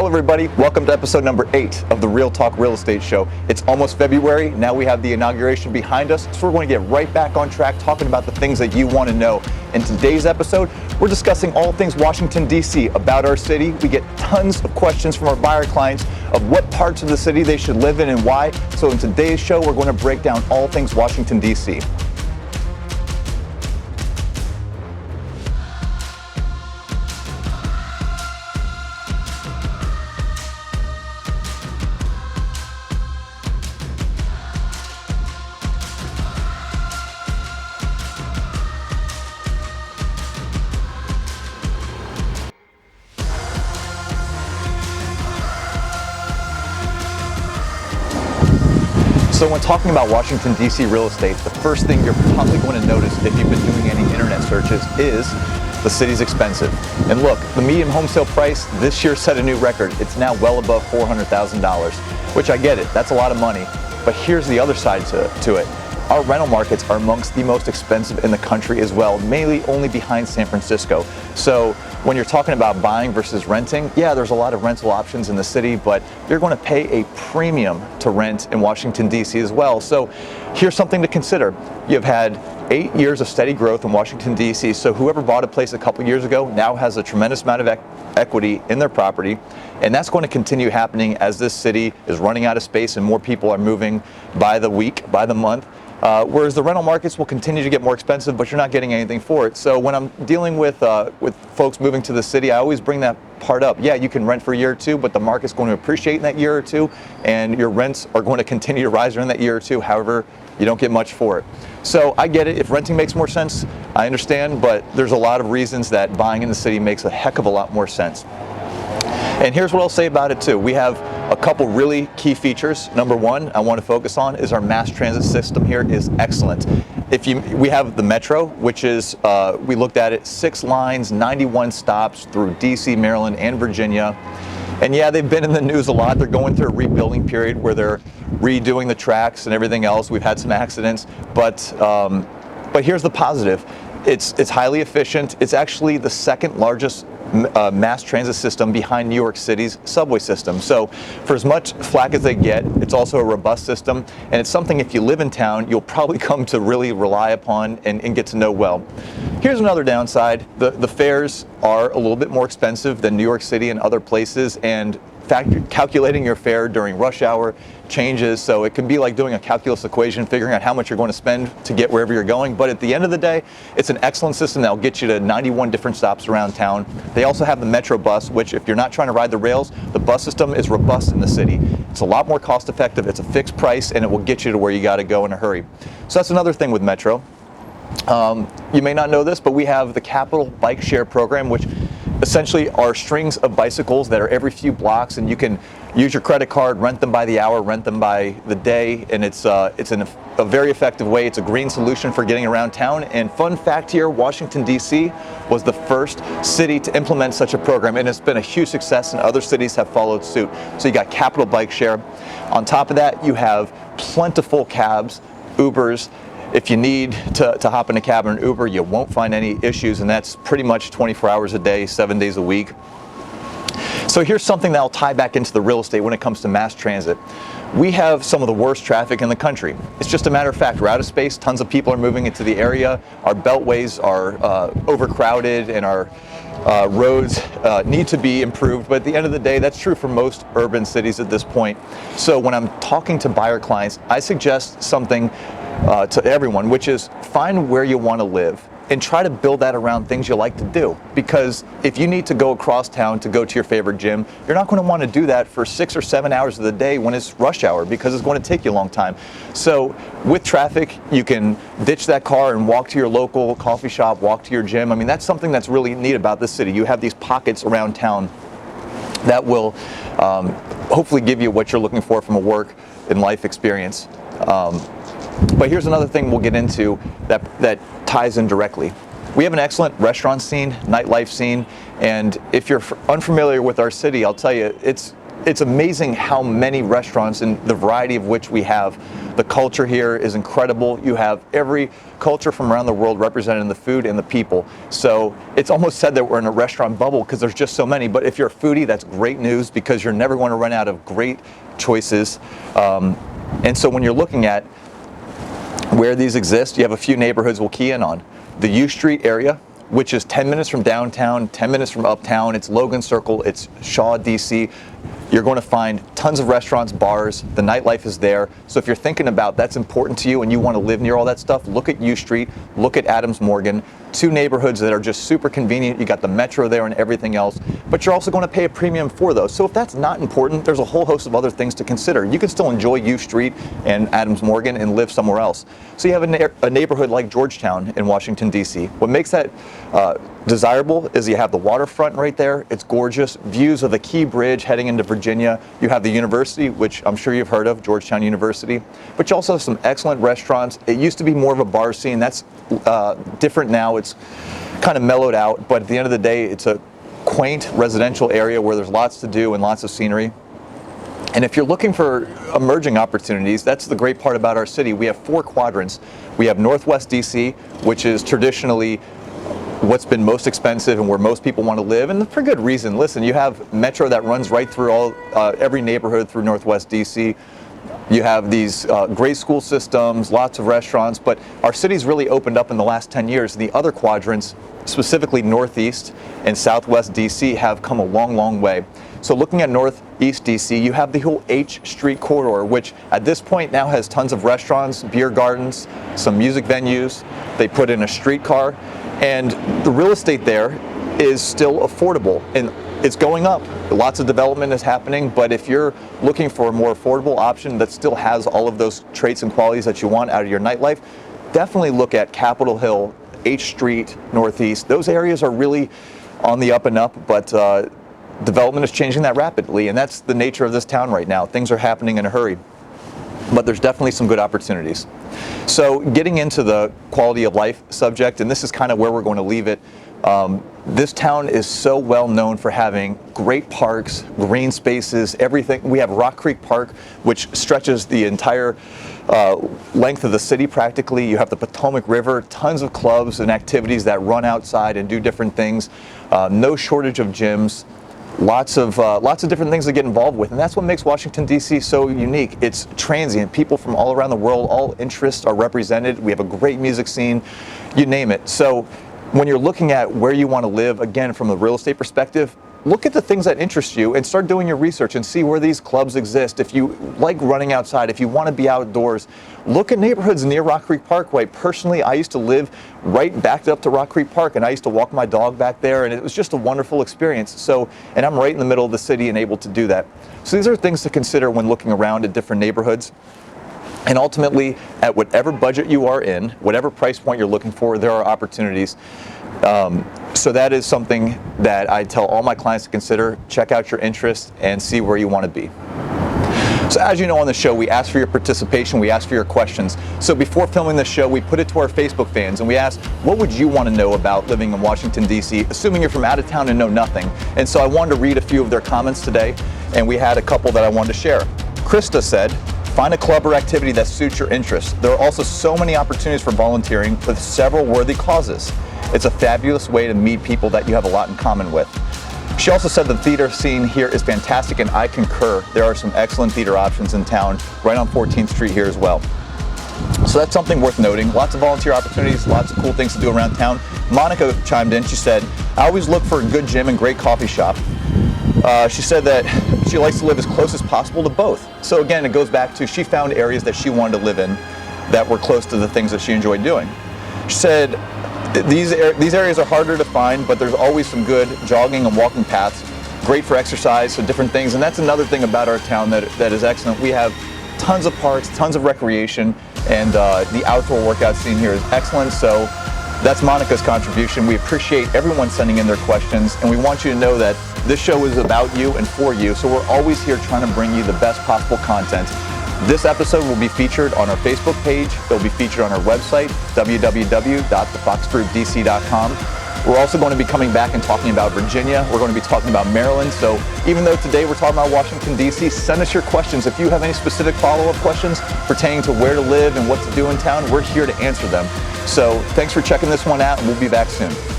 Hello everybody, welcome to episode number 8 of the Real Talk Real Estate Show. It's almost February, now we have the inauguration behind us, so we're going to get right back on track talking about the things that you want to know. In today's episode, we're discussing all things Washington, D.C., about our city. We get tons of questions from our buyer clients of what parts of the city they should live in and why. So in today's show, we're going to break down all things Washington, D.C. So when talking about Washington, D.C. real estate, the first thing you're probably going to notice if you've been doing any internet searches is the city's expensive. And look, the median home sale price this year set a new record. It's now well above $400,000, which I get it, that's a lot of money. But here's the other side to it. Our rental markets are amongst the most expensive in the country as well, mainly only behind San Francisco. So when you're talking about buying versus renting, yeah, there's a lot of rental options in the city, but you're going to pay a premium to rent in Washington, D.C. as well. So here's something to consider. You've had 8 years of steady growth in Washington, D.C., so whoever bought a place a couple years ago now has a tremendous amount of equity in their property, and that's going to continue happening as this city is running out of space and more people are moving by the week, by the month. Whereas the rental markets will continue to get more expensive, but you're not getting anything for it. So when I'm dealing with folks moving to the city, I always bring that part up. Yeah, you can rent for a year or two, but the market's going to appreciate in that year or two, and your rents are going to continue to rise during that year or two. However, you don't get much for it. So I get it. If renting makes more sense, I understand, but there's a lot of reasons that buying in the city makes a heck of a lot more sense. And here's what I'll say about it too. We have a couple really key features. Number one, I want to focus on is our mass transit system here is excellent. We have the Metro, which is, we looked at it, 6 lines, 91 stops through DC, Maryland, and Virginia. And yeah, they've been in the news a lot. They're going through a rebuilding period where they're redoing the tracks and everything else. We've had some accidents, but here's the positive. It's highly efficient. It's actually the second largest mass transit system behind New York City's subway system. So for as much flack as they get, it's also a robust system, and it's something if you live in town, you'll probably come to really rely upon and get to know well. Here's another downside. The fares are a little bit more expensive than New York City and other places, and calculating your fare during rush hour changes, so it can be like doing a calculus equation, figuring out how much you're going to spend to get wherever you're going. But at the end of the day, it's an excellent system that will get you to 91 different stops around town. They also have the Metro bus, which if you're not trying to ride the rails, the bus system is robust in the city. It's a lot more cost effective, it's a fixed price, and it will get you to where you got to go in a hurry. So that's another thing with Metro. You may not know this, but we have the Capital Bike Share program, which essentially are strings of bicycles that are every few blocks, and you can use your credit card, rent them by the hour, rent them by the day, and it's a very effective way. It's a green solution for getting around town. And fun fact here, Washington, D.C. was the first city to implement such a program, and it's been a huge success, and other cities have followed suit. So you got Capital Bike Share. On top of that, you have plentiful cabs, Ubers. If you need to hop in a cab or an Uber, you won't find any issues, and that's pretty much 24 hours a day, 7 days a week. So here's something that'll tie back into the real estate when it comes to mass transit. We have some of the worst traffic in the country. It's just a matter of fact. We're out of space. Tons of people are moving into the area. Our beltways are overcrowded, and our roads need to be improved. But at the end of the day, that's true for most urban cities at this point. So when I'm talking to buyer clients, I suggest something to everyone, which is find where you want to live and try to build that around things you like to do. Because if you need to go across town to go to your favorite gym, you're not going to want to do that for 6 or 7 hours of the day when it's rush hour, because it's going to take you a long time. So with traffic, you can ditch that car and walk to your local coffee shop, walk to your gym. I mean, that's something that's really neat about this city. You have these pockets around town that will hopefully give you what you're looking for from a work and life experience. But here's another thing we'll get into that ties in directly. We have an excellent restaurant scene, nightlife scene, and if you're unfamiliar with our city, I'll tell you, it's it's amazing how many restaurants and the variety of which we have. The culture here is incredible. You have every culture from around the world represented in the food and the people. So it's almost said that we're in a restaurant bubble because there's just so many. But if you're a foodie, that's great news because you're never going to run out of great choices. And so when you're looking at where these exist, you have a few neighborhoods we'll key in on. The U Street area, which is 10 minutes from downtown, 10 minutes from uptown. It's Logan Circle, it's Shaw, DC. You're going to find tons of restaurants, bars, the nightlife is there. So if you're thinking about that's important to you and you want to live near all that stuff, look at U Street, look at Adams Morgan, two neighborhoods that are just super convenient. You got the metro there and everything else, but you're also going to pay a premium for those. So if that's not important, there's a whole host of other things to consider. You can still enjoy U Street and Adams Morgan and live somewhere else. So you have a neighborhood like Georgetown in Washington, D.C. What makes that desirable is you have the waterfront right there. It's gorgeous. Views of the Key Bridge heading into Virginia. You have the university, which I'm sure you've heard of, Georgetown University. But you also have some excellent restaurants. It used to be more of a bar scene. That's different now. It's kind of mellowed out. But at the end of the day, it's a quaint residential area where there's lots to do and lots of scenery. And if you're looking for emerging opportunities, that's the great part about our city. We have 4 quadrants. We have Northwest DC, which is traditionally what's been most expensive and where most people want to live, and for good reason. Listen, you have metro that runs right through every neighborhood through Northwest DC. You have these great school systems, lots of restaurants, but our city's really opened up in the last 10 years. The other quadrants, specifically Northeast and Southwest DC, have come a long, long way. So looking at Northeast DC, you have the whole H Street corridor, which at this point now has tons of restaurants, beer gardens, some music venues. They put in a streetcar, and the real estate there is still affordable, and it's going up. Lots of development is happening, but if you're looking for a more affordable option that still has all of those traits and qualities that you want out of your nightlife, definitely look at Capitol Hill, H Street, Northeast. Those areas are really on the up and up, but development is changing that rapidly, and that's the nature of this town right now. Things are happening in a hurry, but there's definitely some good opportunities. So getting into the quality of life subject, and this is kind of where we're going to leave it. This town is so well known for having great parks, green spaces, everything. We have Rock Creek Park, which stretches the entire length of the city practically. You have the Potomac River, tons of clubs and activities that run outside and do different things. No shortage of gyms. Lots of different things to get involved with, and that's what makes Washington, D.C. so unique. It's transient. People from all around the world, all interests are represented. We have a great music scene, you name it. So when you're looking at where you want to live, again, from a real estate perspective, look at the things that interest you and start doing your research and see where these clubs exist. If you like running outside, if you want to be outdoors, look at neighborhoods near Rock Creek Parkway. Personally, I used to live right backed up to Rock Creek Park, and I used to walk my dog back there, and it was just a wonderful experience. So, and I'm right in the middle of the city and able to do that. So these are things to consider when looking around at different neighborhoods. And ultimately, at whatever budget you are in, whatever price point you're looking for, there are opportunities. So that is something that I tell all my clients to consider. Check out your interests and see where you want to be. So as you know on the show, we ask for your participation, we ask for your questions. So before filming this show, we put it to our Facebook fans and we asked, what would you want to know about living in Washington, D.C., assuming you're from out of town and know nothing? And so I wanted to read a few of their comments today, and we had a couple that I wanted to share. Krista said, find a club or activity that suits your interests. There are also so many opportunities for volunteering with several worthy causes. It's a fabulous way to meet people that you have a lot in common with. She also said the theater scene here is fantastic, and I concur. There are some excellent theater options in town, right on 14th Street here as well. So that's something worth noting. Lots of volunteer opportunities, lots of cool things to do around town. Monica chimed in. She said, I always look for a good gym and great coffee shop. She said that she likes to live as close as possible to both. So again, it goes back to she found areas that she wanted to live in that were close to the things that she enjoyed doing. She said, these areas are harder to find, but there's always some good jogging and walking paths, great for exercise, so different things. And that's another thing about our town that is excellent. We have tons of parks, tons of recreation, and the outdoor workout scene here is excellent. So that's Monica's contribution. We appreciate everyone sending in their questions, and we want you to know that this show is about you and for you. So we're always here trying to bring you the best possible content. This episode will be featured on our Facebook page. It'll be featured on our website, www.thefoxgroupdc.com. We're also going to be coming back and talking about Virginia. We're going to be talking about Maryland. So even though today we're talking about Washington, D.C., send us your questions. If you have any specific follow-up questions pertaining to where to live and what to do in town, we're here to answer them. So thanks for checking this one out, and we'll be back soon.